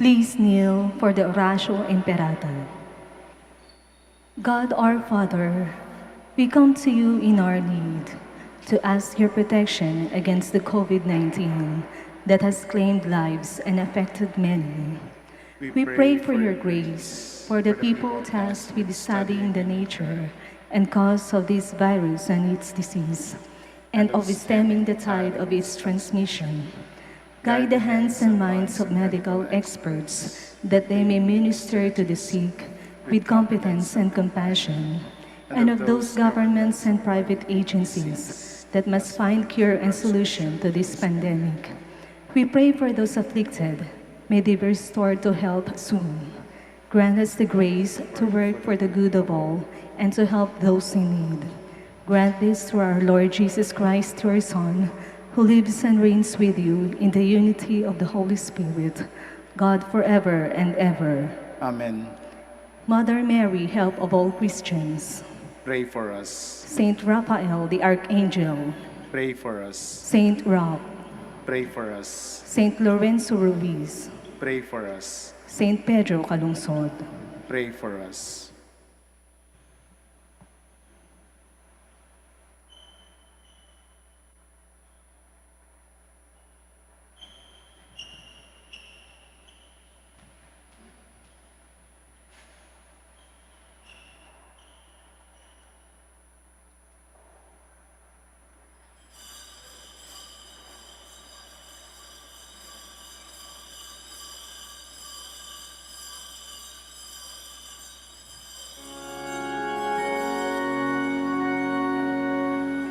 Please kneel for the Oratio Imperator. God our Father, we come to you in our need to ask your protection against the COVID-19 that has claimed lives and affected many. We pray for your grace for the people tasked with studying the nature and cause of this virus and its disease, and of stemming the tide of its transmission. Guide the hands and minds of medical experts that they may minister to the sick with competence and compassion, and of those governments and private agencies that must find cure and solution to this pandemic. We pray for those afflicted. May they be restored to health soon. Grant us the grace to work for the good of all and to help those in need. Grant this through our Lord Jesus Christ, your Son, who lives and reigns with you in the unity of the Holy Spirit, God forever and ever. Amen. Mother Mary, help of all Christians. Pray for us. Saint Raphael, the Archangel. Pray for us. Saint Roch. Pray for us. Saint Lorenzo Ruiz. Pray for us. Saint Pedro Calungsod. Pray for us.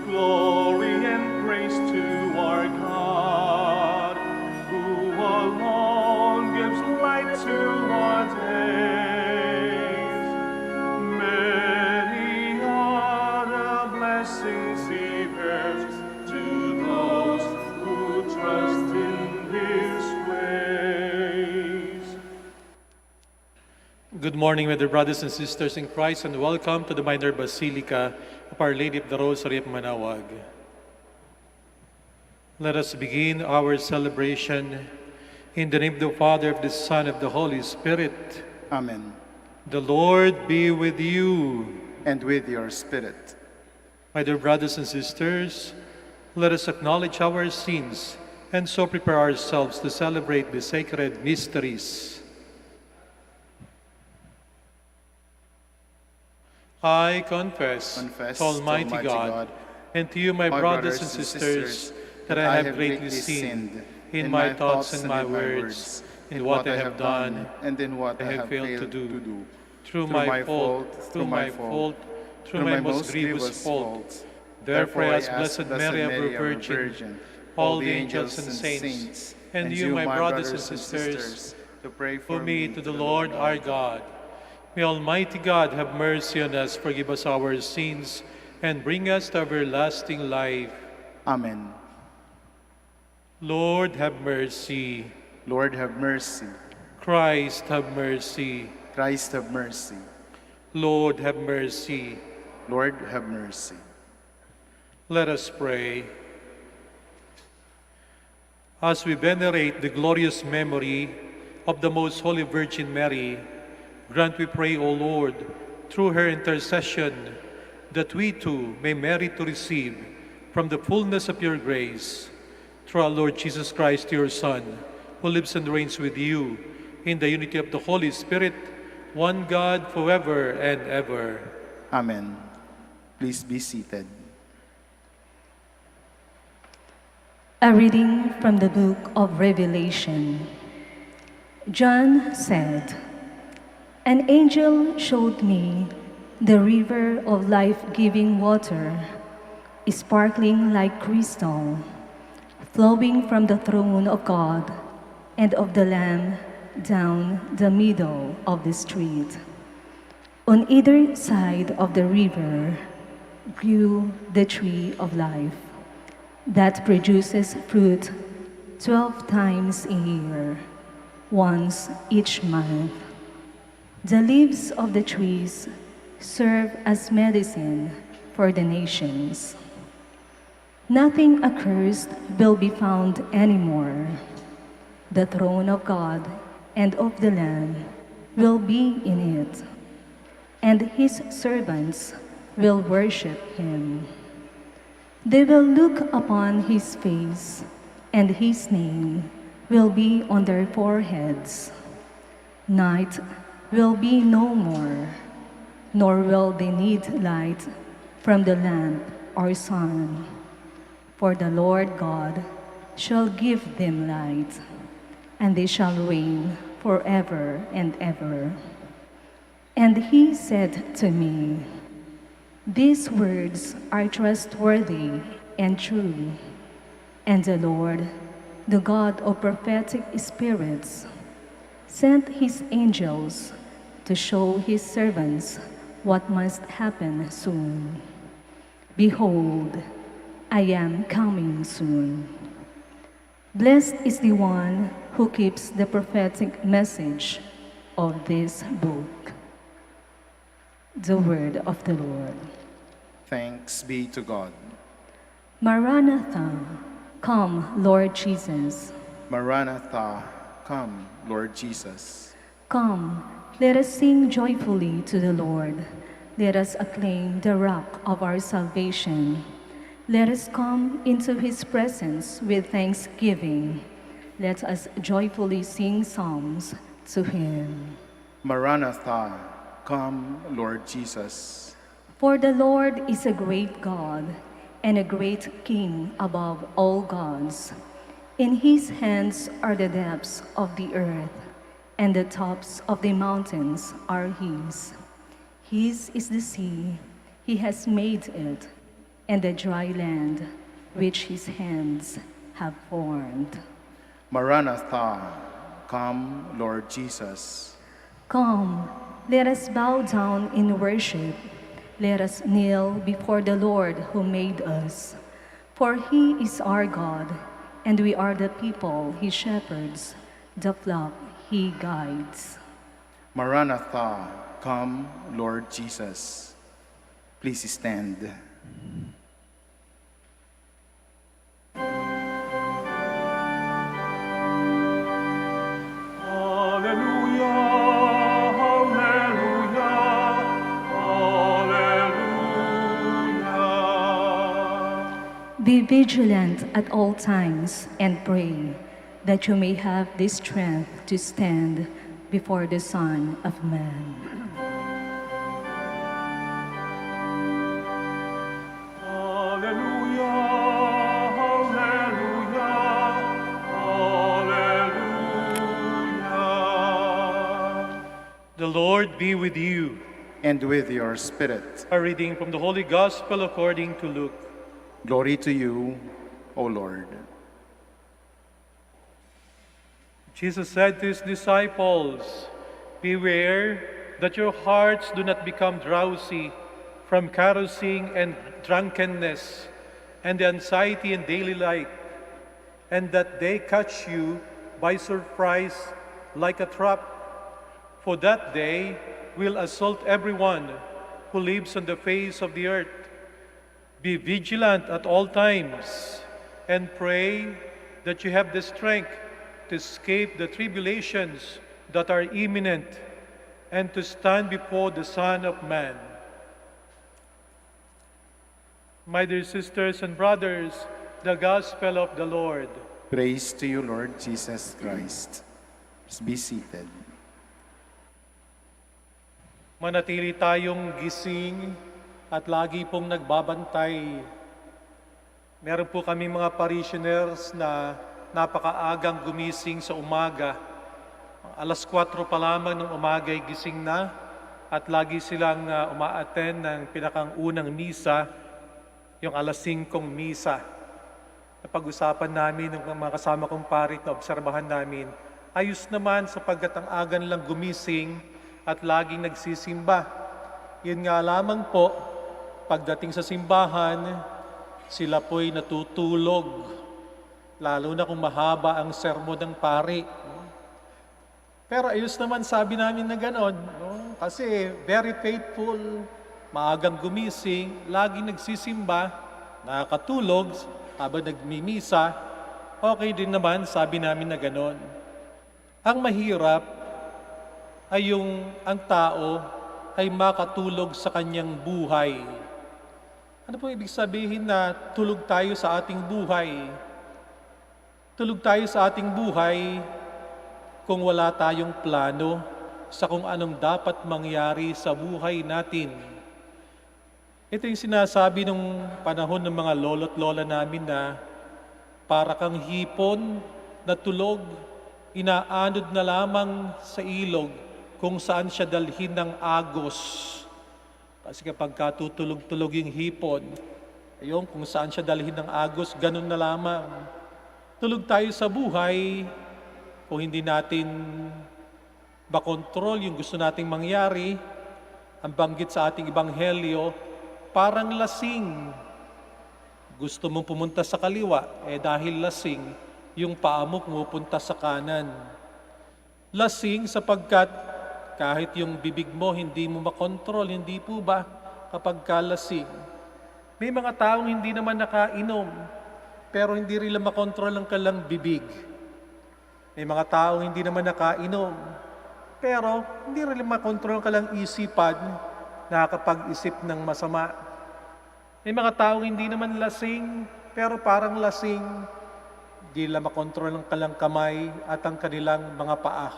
Glory and praise to our God, who alone gives light to our days. Many are the blessings He bears to those who trust in His ways. Good morning, my dear brothers and sisters in Christ, and welcome to the Minor Basilica of Our Lady of the Rosary of Manaoag. Let us begin our celebration in the name of the Father, of the Son, of the Holy Spirit. Amen. The Lord be with you. And with your spirit. My dear brothers and sisters, let us acknowledge our sins and so prepare ourselves to celebrate the sacred mysteries. I confess to Almighty God and to you, my brothers and sisters, that I have greatly sinned in my thoughts and my words, in what I have done and in what I have failed to do. Through my most grievous fault. Therefore, I ask Blessed Mary, ever Virgin, all the angels and saints, and you, my brothers and sisters, to pray for me to the Lord our God. May Almighty God have mercy on us, forgive us our sins, and bring us to everlasting life. Amen. Lord, have mercy. Lord, have mercy. Christ, have mercy. Christ, have mercy. Lord, have mercy. Lord, have mercy. Let us pray. As we venerate the glorious memory of the Most Holy Virgin Mary, grant, we pray, O Lord, through her intercession, that we too may merit to receive from the fullness of your grace, through our Lord Jesus Christ, your Son, who lives and reigns with you in the unity of the Holy Spirit, one God, forever and ever. Amen. Please be seated. A reading from the book of Revelation. John said, "An angel showed me the river of life-giving water, sparkling like crystal, flowing from the throne of God and of the Lamb down the middle of the street. On either side of the river grew the tree of life that produces fruit 12 times a year, once each month. The leaves of the trees serve as medicine for the nations. Nothing accursed will be found anymore. The throne of God and of the Lamb will be in it, and his servants will worship him. They will look upon his face, and his name will be on their foreheads. Night will be no more, nor will they need light from the lamp or sun. For the Lord God shall give them light, and they shall reign forever and ever. And he said to me, "These words are trustworthy and true." And the Lord, the God of prophetic spirits, sent his angels to show his servants what must happen soon. Behold, I am coming soon. Blessed is the one who keeps the prophetic message of this book. The word of the Lord. Thanks be to God. Maranatha, come, Lord Jesus. Maranatha, come, Lord Jesus. Come, let us sing joyfully to the Lord. Let us acclaim the rock of our salvation. Let us come into his presence with thanksgiving. Let us joyfully sing psalms to him. Maranatha, come, Lord Jesus. For the Lord is a great God and a great King above all gods. In his hands are the depths of the earth, and the tops of the mountains are his. His is the sea, he has made it, and the dry land which his hands have formed. Maranatha, come, Lord Jesus. Come, let us bow down in worship. Let us kneel before the Lord who made us. For he is our God, and we are the people he shepherds, the flock he guides. Maranatha, come, Lord Jesus. Please stand. Hallelujah, hallelujah, hallelujah. Be vigilant at all times and pray that you may have the strength to stand before the Son of Man. Hallelujah, hallelujah, hallelujah. The Lord be with you. And with your spirit. A reading from the Holy Gospel according to Luke. Glory to you, O Lord. Jesus said to his disciples, "Beware that your hearts do not become drowsy from carousing and drunkenness and the anxiety in daily life, and that they catch you by surprise like a trap. For that day will assault everyone who lives on the face of the earth. Be vigilant at all times and pray that you have the strength to escape the tribulations that are imminent and to stand before the Son of Man." My dear sisters and brothers, the Gospel of the Lord. Praise to you, Lord Jesus Christ. Please be seated. Manatili tayong gising at lagi pong nagbabantay. Meron po kami mga parishioners na napakaagang gumising sa umaga. Alas 4 pa lamang ng umaga ay gising na at lagi silang uma-attend ng pinakang unang misa, yung alas 5 misa. Napag-usapan namin ng mga kasama kong parit na obserbahan namin, ayos naman sapagkat ang aga nilang gumising at laging nagsisimba. Yun nga lamang po, pagdating sa simbahan, sila po'y natutulog, lalo na kung mahaba ang sermon ng pari. Pero ayos naman sabi namin na ganon, no? Kasi very faithful, maagang gumising, laging nagsisimba, nakakatulog habang nagmimisa, okay din naman sabi namin na ganon. Ang mahirap ay ang tao ay makatulog sa kanyang buhay. Ano po ibig sabihin na tulog tayo sa ating buhay? Tulog tayo sa ating buhay kung wala tayong plano sa kung anong dapat mangyari sa buhay natin. Ito yung sinasabi nung panahon ng mga lolo't lola namin na para kang hipon na tulog, inaanod na lamang sa ilog kung saan siya dalhin ng agos. Kasi kapag katutulog-tulog yung hipon, ayun, kung saan siya dalhin ng agos, ganun na lamang. Tulog tayo sa buhay, kung hindi natin makontrol yung gusto nating mangyari, ang banggit sa ating ebanghelyo, parang lasing. Gusto mong pumunta sa kaliwa, dahil lasing, yung paa mo pumupunta sa kanan. Lasing sapagkat kahit yung bibig mo hindi mo makontrol, hindi po ba kapag kalasing? May mga taong hindi naman nakainom, pero hindi rin lang makontrol ang kalang bibig. May mga taong hindi naman nakainom, pero hindi rin makontrol ang kalang isipan, nakakapag-isip ng masama. May mga taong hindi naman lasing, pero parang lasing, hindi nila makontrol ang kalang kamay at ang kanilang mga paa.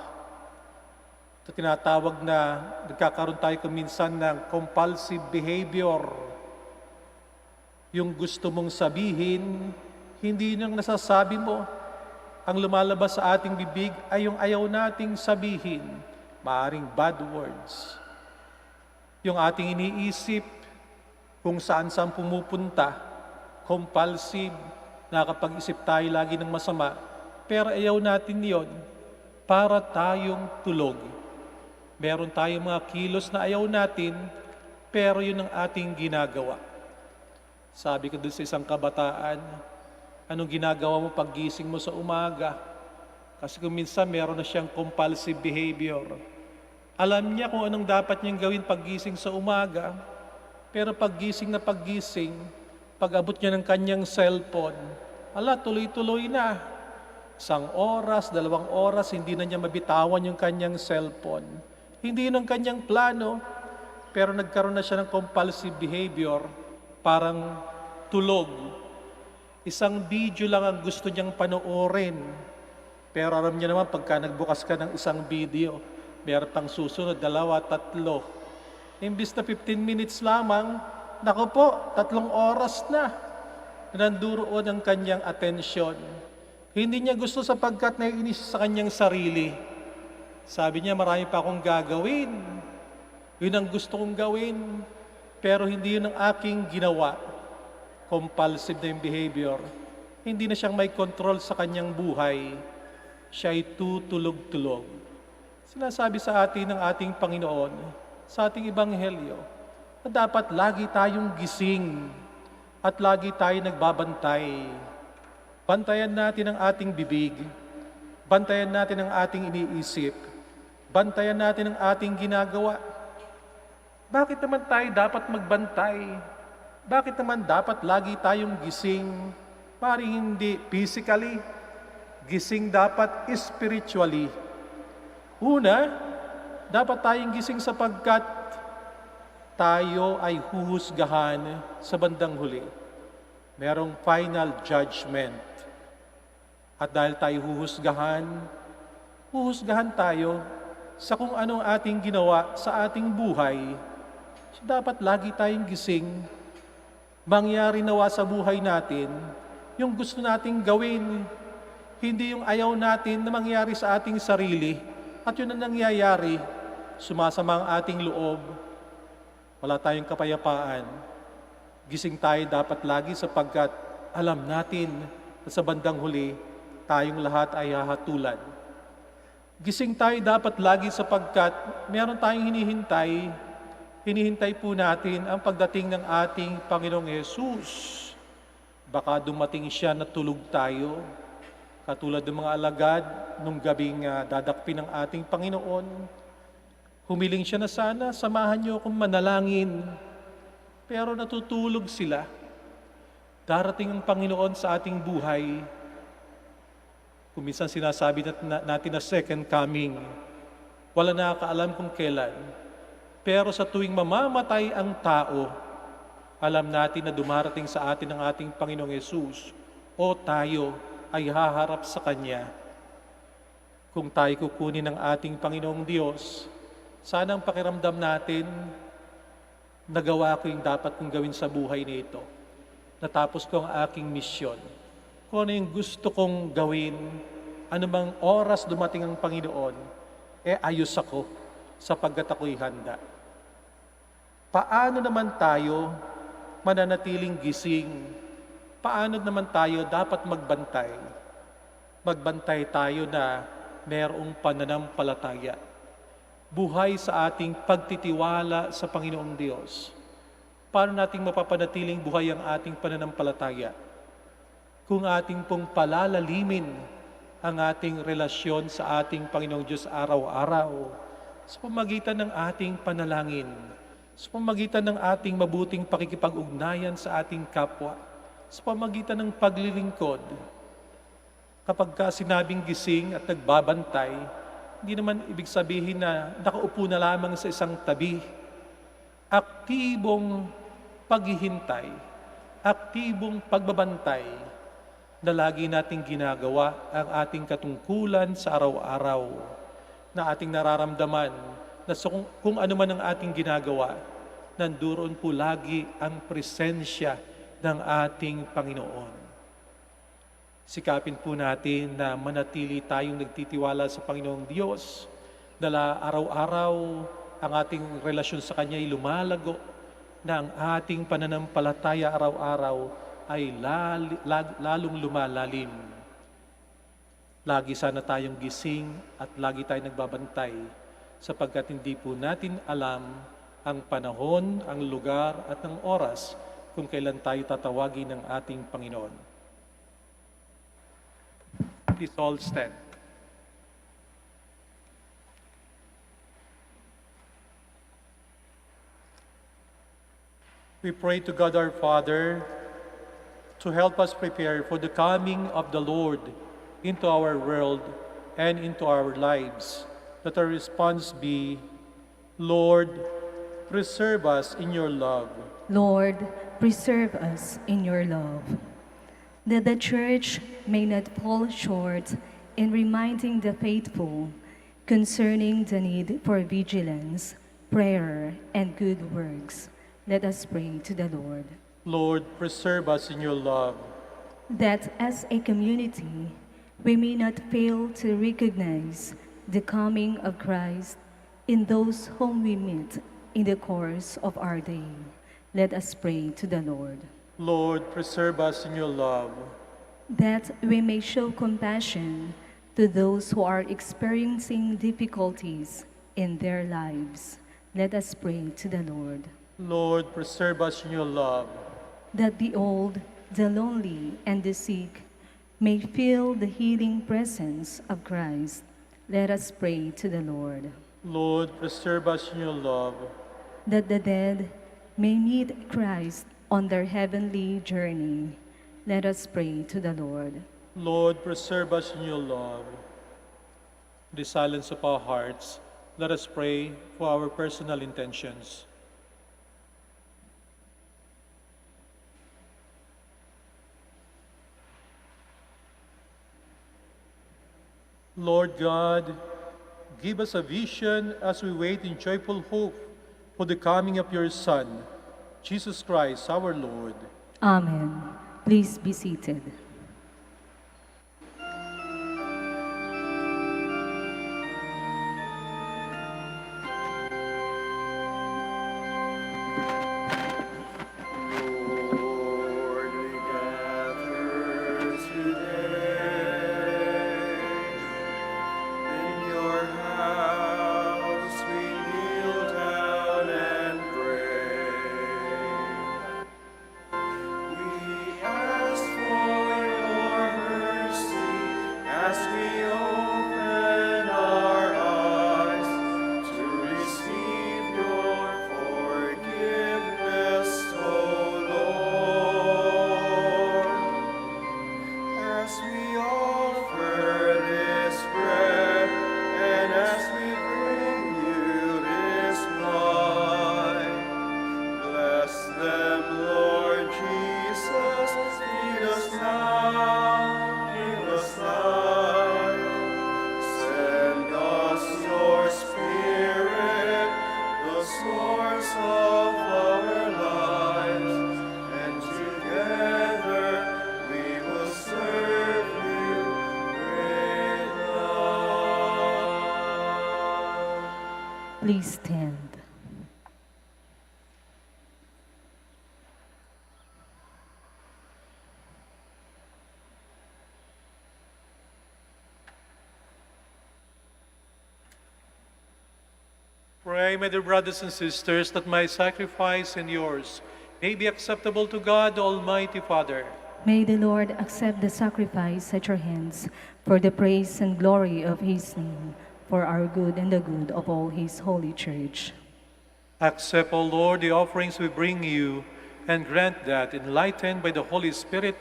Ito tinatawag na nagkakaroon tayo kuminsan ng compulsive behavior. Yung gusto mong sabihin, hindi nang nasasabi mo. Ang lumalabas sa ating bibig ay yung ayaw nating sabihin, maaring bad words. Yung ating iniisip, kung saan-saan pumupunta, compulsive, nakakapag-isip tayo lagi ng masama, pero ayaw natin yon para tayong tulog. Meron tayong mga kilos na ayaw natin, pero yun ang ating ginagawa. Sabi ko doon sa isang kabataan, anong ginagawa mo paggising mo sa umaga? Kasi kung minsan meron na siyang compulsive behavior. Alam niya kung anong dapat niyang gawin paggising sa umaga, pero paggising, pag-abot niya ng kanyang cellphone, tuloy-tuloy na. 1 oras, 2 oras, hindi na niya mabitawan yung kanyang cellphone. Hindi yun ang kanyang plano, pero nagkaroon na siya ng compulsive behavior, parang tulog. Isang video lang ang gusto niyang panoorin, pero alam niya naman pagka nagbukas ka ng isang video, meron pang susunod, 2, 3. Imbis na 15 minutes lamang, naku po, 3 oras na. Nanduroon ang kanyang atensyon. Hindi niya gusto sapagkat naiinis sa kanyang sarili. Sabi niya, marami pa akong gagawin. Yun ang gusto kong gawin, pero hindi yun ang aking ginawa. Compulsive na yung behavior. Hindi na siyang may control sa kanyang buhay. Siya ay tutulog-tulog. Sinasabi sa atin ng ating Panginoon, sa ating ebanghelyo, na dapat lagi tayong gising at lagi tayo nagbabantay. Bantayan natin ang ating bibig, bantayan natin ang ating iniisip, bantayan natin ang ating ginagawa. Bakit naman tayo dapat magbantay? Bakit naman dapat lagi tayong gising? Maring hindi physically, gising dapat spiritually. Una, dapat tayong gising sapagkat tayo ay huhusgahan sa bandang huli. Merong final judgment. At dahil tayo huhusgahan tayo sa kung anong ating ginawa sa ating buhay. So dapat lagi tayong gising. Mangyari nawa sa buhay natin yung gusto nating gawin. Hindi yung ayaw natin na mangyari sa ating sarili. At yun ang nangyayari, sumasama ang ating loob, wala tayong kapayapaan. Gising tayo dapat lagi sapagkat alam natin na sa bandang huli, tayong lahat ay hahatulan. Gising tayo dapat lagi sapagkat meron tayong hinihintay. Hinihintay po natin ang pagdating ng ating Panginoong Yesus. Baka dumating siya na tulog tayo, katulad ng mga alagad nung gabing dadakpin ng ating Panginoon. Humiling siya na sana, samahan niyo akong manalangin. Pero natutulog sila. Darating ang Panginoon sa ating buhay. Kung minsan sinasabi natin na second coming, wala nakakaalam kung kailan. Pero sa tuwing mamamatay ang tao, alam natin na dumarating sa atin ang ating Panginoong Yesus o tayo ay haharap sa Kanya. Kung tayo kukunin ng ating Panginoong Diyos, sana ang pakiramdam natin, nagawa ko yung dapat kong gawin sa buhay nito. Natapos ko ang aking misyon. Kung ano yung gusto kong gawin, anumang oras dumating ang Panginoon, ayos ako sapagkat ako'y handa. Paano naman tayo mananatiling gising? Paano naman tayo dapat magbantay? Magbantay tayo na mayroong pananampalataya. Buhay sa ating pagtitiwala sa Panginoong Diyos. Paano nating mapapanatiling buhay ang ating pananampalataya? Kung ating pong palalalimin ang ating relasyon sa ating Panginoong Diyos araw-araw, sa pamagitan ng ating panalangin, sa pamagitan ng ating mabuting pakikipag-ugnayan sa ating kapwa, sa pamagitan ng paglilingkod. Kapag ka sinabing gising at nagbabantay, hindi naman ibig sabihin na nakaupo na lamang sa isang tabi. Aktibong paghihintay, aktibong pagbabantay na lagi nating ginagawa ang ating katungkulan sa araw-araw, na ating nararamdaman na kung ano man ang ating ginagawa, nanduroon po lagi ang presensya ng ating Panginoon. Sikapin po natin na manatili tayong nagtitiwala sa Panginoong Diyos, na araw-araw ang ating relasyon sa Kanya ay lumalago, na ang ating pananampalataya araw-araw ay lalong lumalalim. Lagi sana tayong gising at lagi tayong nagbabantay, sapagkat hindi po natin alam ang panahon, ang lugar at ang oras kung kailan tayo tatawagin ng ating Panginoon. Please all stand. We pray to God our Father to help us prepare for the coming of the Lord into our world and into our lives. Let our response be, Lord, preserve us in your love. Lord, preserve us in your love. That the Church may not fall short in reminding the faithful concerning the need for vigilance, prayer, and good works. Let us pray to the Lord. Lord, preserve us in your love. That as a community, we may not fail to recognize the coming of Christ in those whom we meet in the course of our day. Let us pray to the Lord. Lord, preserve us in your love. That we may show compassion to those who are experiencing difficulties in their lives. Let us pray to the Lord. Lord, preserve us in your love. That the old, the lonely, and the sick may feel the healing presence of Christ. Let us pray to the Lord. Lord, preserve us in your love. That the dead may meet Christ on their heavenly journey. Let us pray to the Lord. Lord, preserve us in your love. In the silence of our hearts, let us pray for our personal intentions. Lord God, give us a vision as we wait in joyful hope for the coming of your Son, Jesus Christ, our Lord. Amen. Please be seated. Lord, we gather today in your house. We kneel down and pray. We ask for Please stand. Pray, my dear brothers and sisters, that my sacrifice and yours may be acceptable to God, the Almighty Father. May the Lord accept the sacrifice at your hands for the praise and glory of his name, for our good and the good of all his holy church. Accept, O Lord, the offerings we bring you, and grant that, enlightened by the Holy Spirit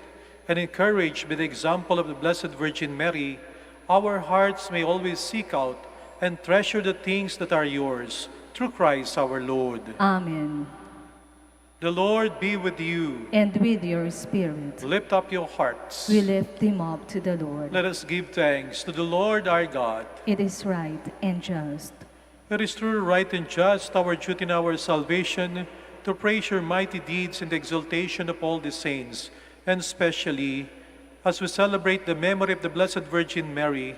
and encouraged by the example of the Blessed Virgin Mary, our hearts may always seek out and treasure the things that are yours, through Christ our Lord. Amen. The Lord be with you. And with your spirit, Lift up your hearts. we lift them up to the Lord. Let us give thanks to the Lord our God. It is right and just. It is true, right, and just, our duty and our salvation, to praise your mighty deeds in the exaltation of all the saints, and especially, as we celebrate the memory of the Blessed Virgin Mary,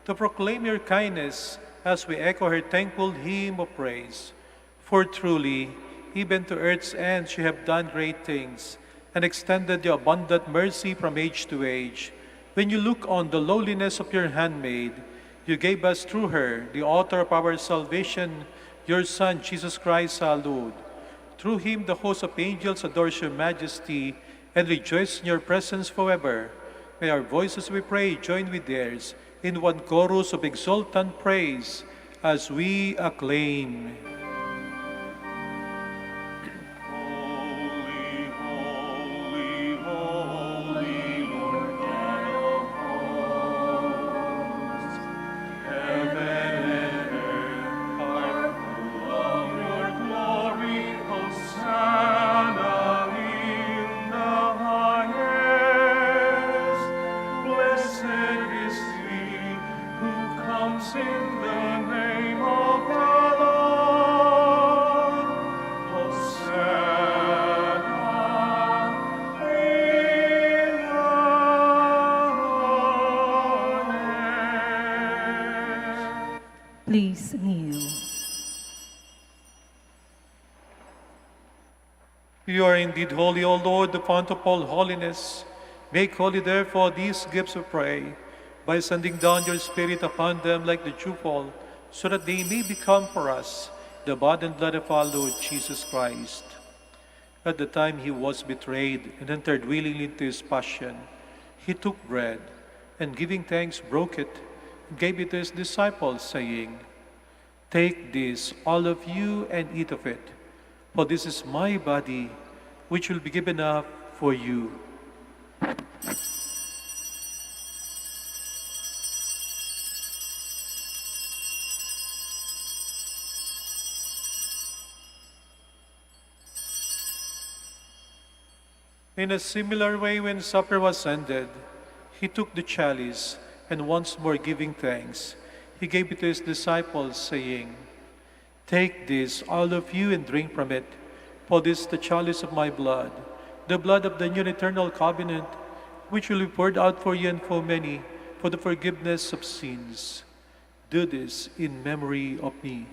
to proclaim your kindness as we echo her thankful hymn of praise. For truly, even to earth's end you have done great things, and extended your abundant mercy from age to age. When you look on the lowliness of your handmaid, you gave us through her, the author of our salvation, your Son, Jesus Christ our Lord. Through him the host of angels adores your majesty and rejoice in your presence forever. May our voices, we pray, join with theirs in one chorus of exultant praise as we acclaim. Holy, holy, holy, Lord God of hosts. Heaven and earth are full of your glory. Hosanna in the highest. Blessed is he who comes in the name of the Lord. Hosanna in the highest. Please kneel. You are indeed holy, O Lord, the fount of all holiness. Make holy, therefore, these gifts, we pray, by sending down your Spirit upon them like the dewfall, so that they may become for us the body and blood of our Lord Jesus Christ. At the time he was betrayed and entered willingly into his passion, he took bread, and giving thanks, broke it, and gave it to his disciples, saying, "Take this, all of you, and eat of it, for this is my body, which will be given up for you." In a similar way, when supper was ended, he took the chalice, and once more giving thanks, he gave it to his disciples, saying, "Take this, all of you, and drink from it, for this is the chalice of my blood, the blood of the new and eternal covenant, which will be poured out for you and for many, for the forgiveness of sins. Do this in memory of me."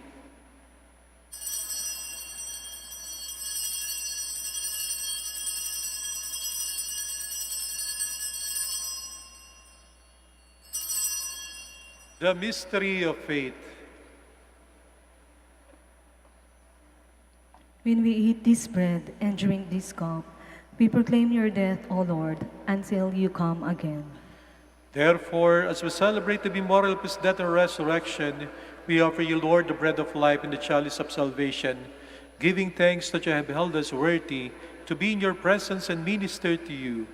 The mystery of faith. When we eat this bread and drink this cup, we proclaim your death, O Lord, until you come again. Therefore, as we celebrate the memorial of his death and resurrection, we offer you, Lord, the bread of life and the chalice of salvation, giving thanks that you have held us worthy to be in your presence and minister to you.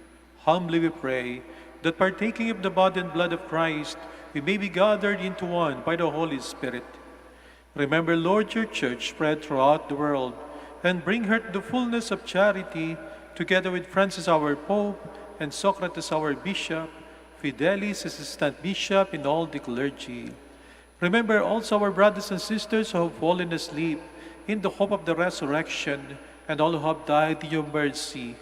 Humbly we pray that partaking of the body and blood of Christ, we may be gathered into one by the Holy Spirit. Remember, Lord, your church spread throughout the world, and bring her to the fullness of charity, together with Francis our Pope, and Socrates our Bishop, Fidelis Assistant Bishop, and all the clergy. Remember also our brothers and sisters who have fallen asleep in the hope of the resurrection, and all who have died in your mercy.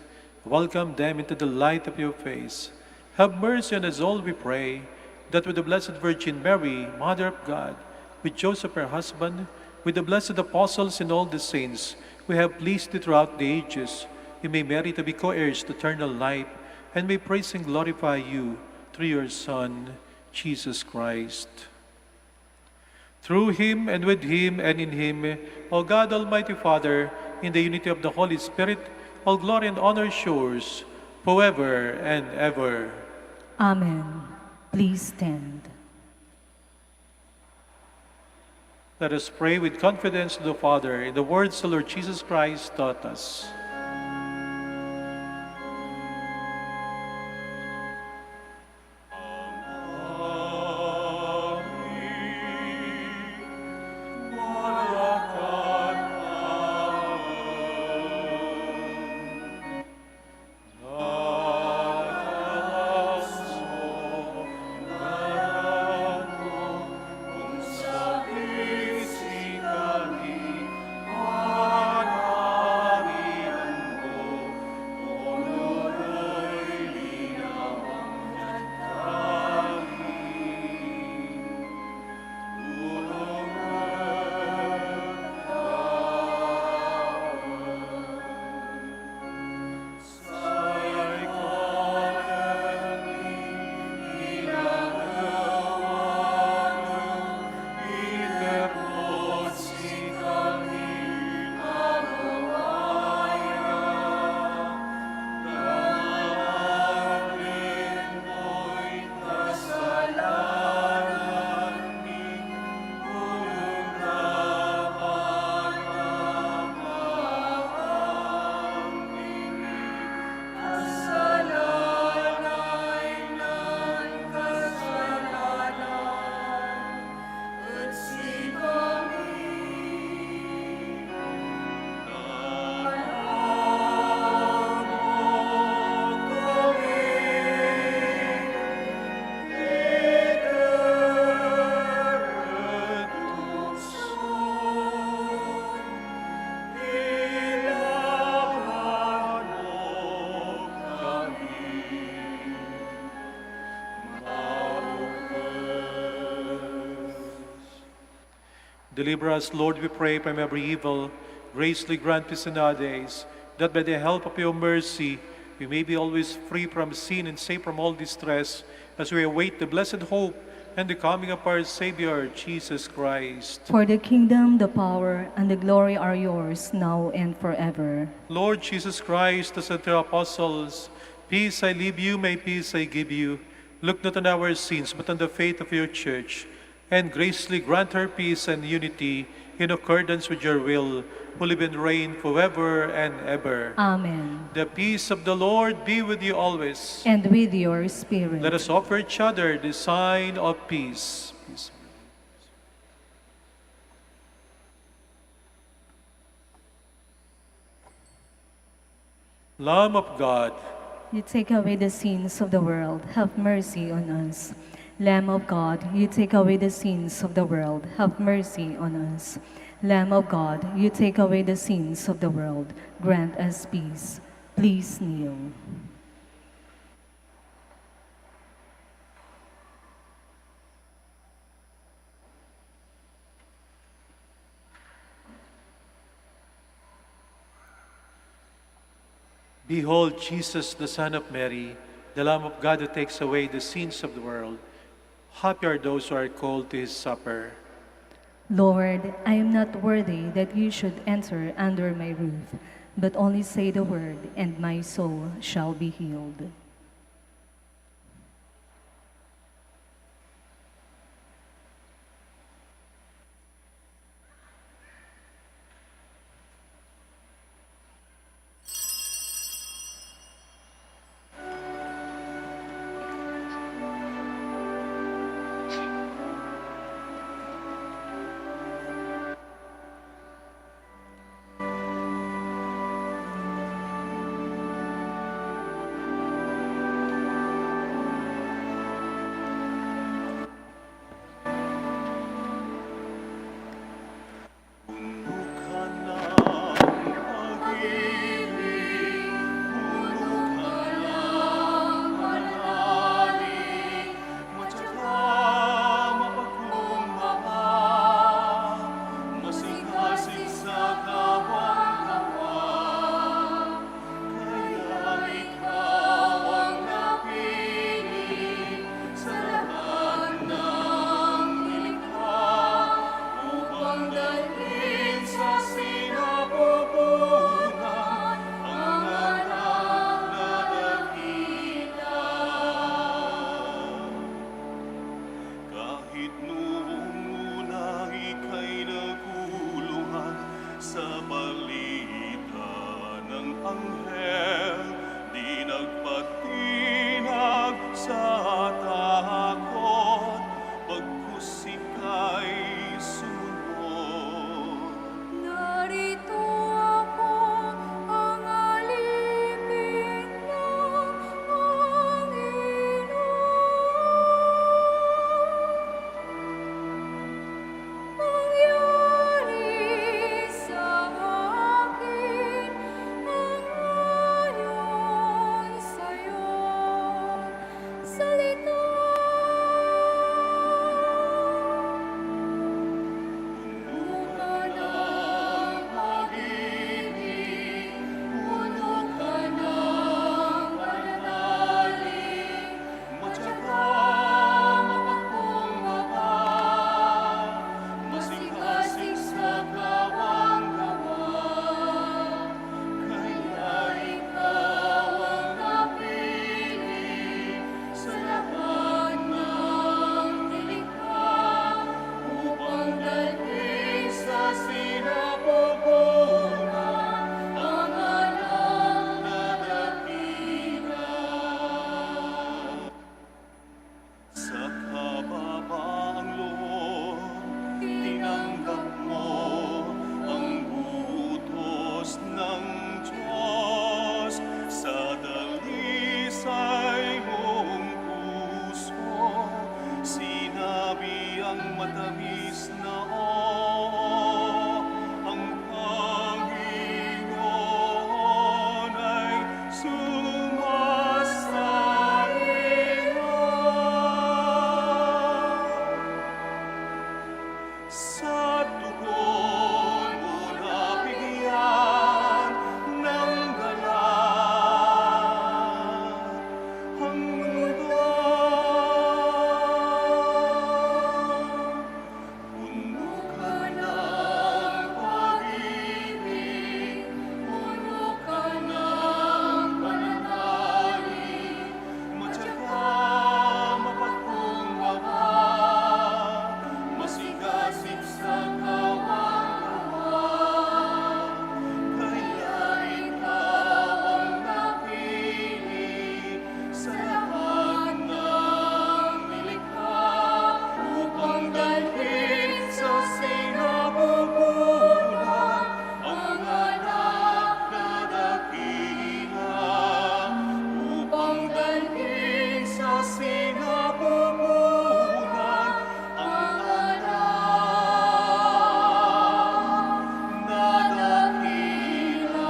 Welcome them into the light of your face. Have mercy on us all, we pray, that with the Blessed Virgin Mary, Mother of God, with Joseph her husband, with the blessed apostles and all the saints, we have pleased thee throughout the ages. We may merit to be co-heirs to eternal life, and may praise and glorify you through your Son, Jesus Christ. Through him, and with him, and in him, O God, Almighty Father, in the unity of the Holy Spirit, all glory and honor is yours, forever and ever. Amen. Please stand. Let us pray with confidence to the Father in the words the Lord Jesus Christ taught us. Deliver us, Lord, we pray, from every evil. Graciously grant peace in our days, that by the help of your mercy we may be always free from sin and safe from all distress, as we await the blessed hope and the coming of our Savior, Jesus Christ. For the kingdom, the power, and the glory are yours, now and forever. Lord Jesus Christ, as said to the apostles, peace I leave you, my peace I give you. Look not on our sins, but on the faith of your church, and graciously grant her peace and unity in accordance with your will, who live and reign forever and ever. Amen. The peace of the Lord be with you always. And with your spirit. Let us offer each other the sign of peace. Peace. Lamb of God, You take away the sins of the world, have mercy on us. Lamb of God, you take away the sins of the world, have mercy on us. Lamb of God, you take away the sins of the world, grant us peace. Please kneel. behold Jesus, the Son of Mary, the Lamb of God who takes away the sins of the world. Happy are those who are called to his supper. Lord, I am not worthy that you should enter under my roof, but only say the word, and my soul shall be healed. matamis na oo, ang Panginoon ay sumasainga. Sa tugon mo nabigyan ng galang ang mundo. Puno ka ng pag-ibig, puno ka ng pananalig, matyaga, mapagkumbaba, masigasig sa kawang-gawa. Kaya ikaw ang napili sa lahat ng nilikha upang dalhin sa sinapupunan ang anak na dakila. Upang dalhin sa sinapupunan ang anak na dakila.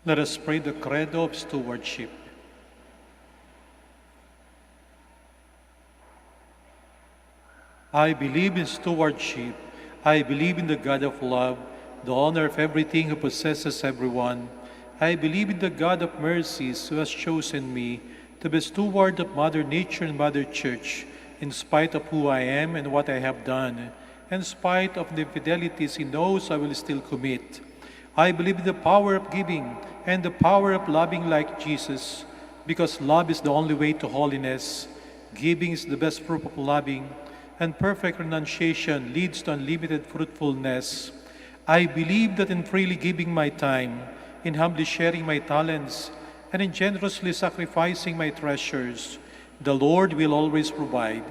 Let us pray the credo of stewardship. I believe in stewardship. I believe in the God of love, the owner of everything who possesses everyone. I believe in the God of mercies who has chosen me to be steward of Mother Nature and Mother Church, in spite of who I am and what I have done, in spite of the infidelities he knows I will still commit. I believe in the power of giving and the power of loving like Jesus, because love is the only way to holiness. Giving is the best proof of loving, and perfect renunciation leads to unlimited fruitfulness. I believe that in freely giving my time, in humbly sharing my talents, and in generously sacrificing my treasures, the Lord will always provide.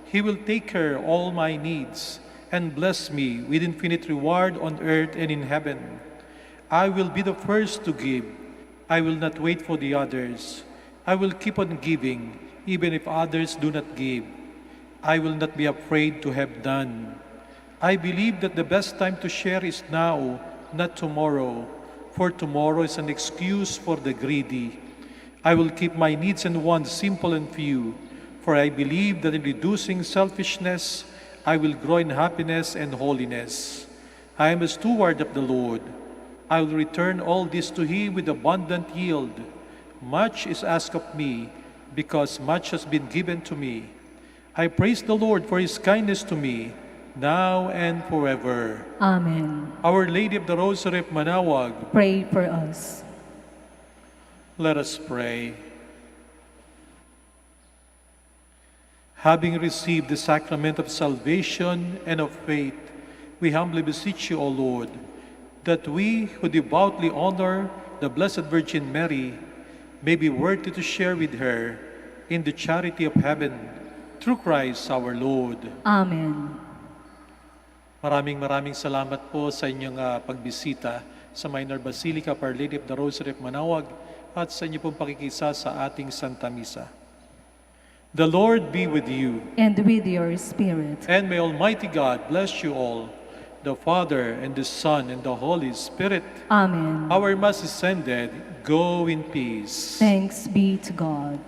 He will take care of all my needs and bless me with infinite reward on earth and in heaven. I will be the first to give. I will not wait for the others. I will keep on giving, even if others do not give. I will not be afraid to have done. I believe that the best time to share is now, not tomorrow, for tomorrow is an excuse for the greedy. I will keep my needs and wants simple and few, for I believe that in reducing selfishness, I will grow in happiness and holiness. I am a steward of the Lord. I will return all this to Him with abundant yield. Much is asked of me, because much has been given to me. I praise the Lord for His kindness to me, now and forever. Amen. Our Lady of the Rosary of Manaoag, Pray for us. let us pray. Having received the sacrament of salvation and of faith, we humbly beseech you, O Lord, that we who devoutly honor the Blessed Virgin Mary may be worthy to share with her in the charity of heaven, through Christ our Lord. Amen. Maraming salamat po sa inyong pagbisita sa Minor Basilica of Our Lady of the Rosary of Manaoag at sa inyong pong pakikisa sa ating Santa Misa. The Lord be with you. And with your spirit. And may Almighty God bless you all, the Father, and the Son, and the Holy Spirit. Amen. Our Mass is ended. Go in peace. Thanks be to God.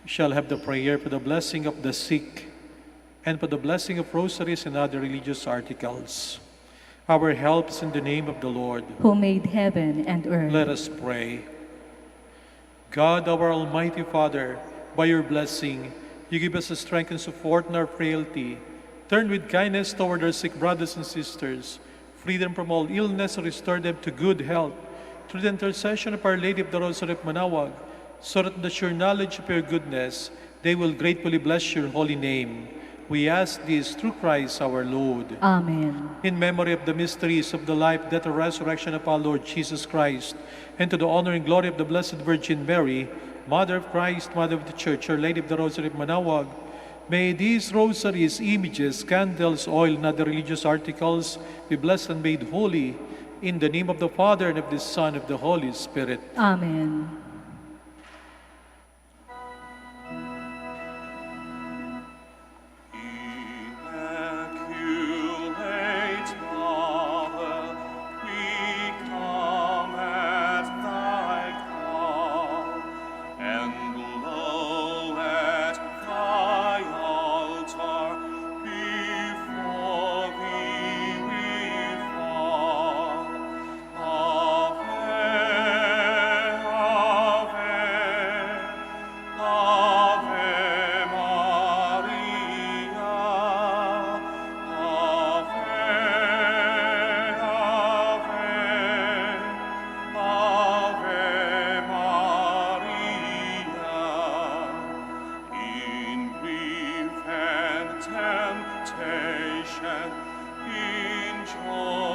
We shall have the prayer for the blessing of the sick and for the blessing of rosaries and other religious articles. Our help is in the name of the Lord. Who made heaven and earth. Let us pray. God, our Almighty Father, by your blessing, you give us the strength and support in our frailty. Turn with kindness toward our sick brothers and sisters. Free them from all illness and restore them to good health. Through the intercession of Our Lady of the Rosary of Manaoag, so that in the sure knowledge of your goodness, they will gratefully bless your holy name. We ask this through Christ our Lord. Amen. In memory of the mysteries of the life, death, and resurrection of our Lord Jesus Christ, and to the honor and glory of the Blessed Virgin Mary, Mother of Christ, Mother of the Church, Our Lady of the Rosary of Manaoag, may these rosaries, images, candles, oil, and other religious articles be blessed and made holy in the name of the Father, and of the Son, and of the Holy Spirit. Amen. Immaculate Mother, we come at thy call, and low at thy altar before thee we fall. Ave, Ave, Ave Maria. Ave, Ave, Ave Maria. In grief and temptation, in joy